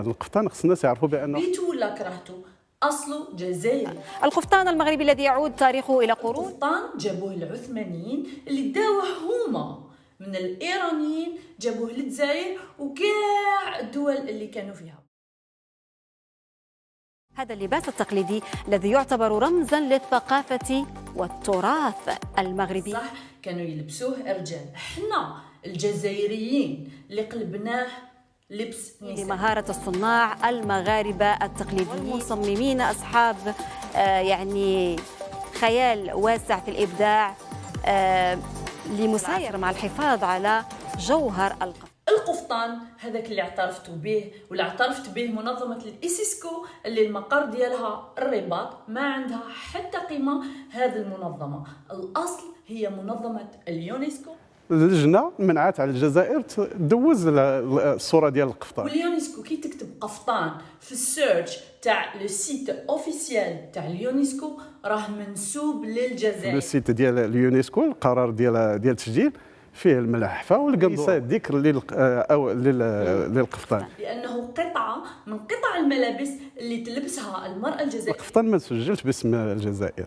القفطان خص الناس يعرفوا بانه بيتو ولا كرهتو اصله جزائري. القفطان المغربي الذي يعود تاريخه الى قرون. القفطان جابوه العثمانيين اللي داوه هما من الايرانيين، جابوه للجزائر وكاع الدول اللي كانوا فيها. هذا اللباس التقليدي الذي يعتبر رمزا للثقافة والتراث المغربي. صح، كانوا يلبسوه الرجال، احنا الجزائريين اللي قلبناه لبس نساء. لمهارة الصناع المغاربة التقليديين، مصممين أصحاب يعني خيال واسع في الإبداع لمسايرة مع الحفاظ على جوهر القفطان هذاك اللي اعترفتوا به واللي اعترفت به منظمة الإيسيسكو اللي المقر ديالها الرباط، ما عندها حتى قيمة هذه المنظمة. الأصل هي منظمة اليونسكو. اللجنه منعت على الجزائر تدوز الصوره ديال القفطان. واليونسكو كي تكتب قفطان في السيرش تاع لو سيت اوفيسيال تاع اليونسكو راه منسوب للجزائر. لو سيت ديال اليونسكو القرار ديال التسجيل فيه الملحفه والقنصه ذكر للقفطان، لانه قطعه من قطع الملابس اللي تلبسها المراه الجزائريه. القفطان ما سجلت باسم الجزائر.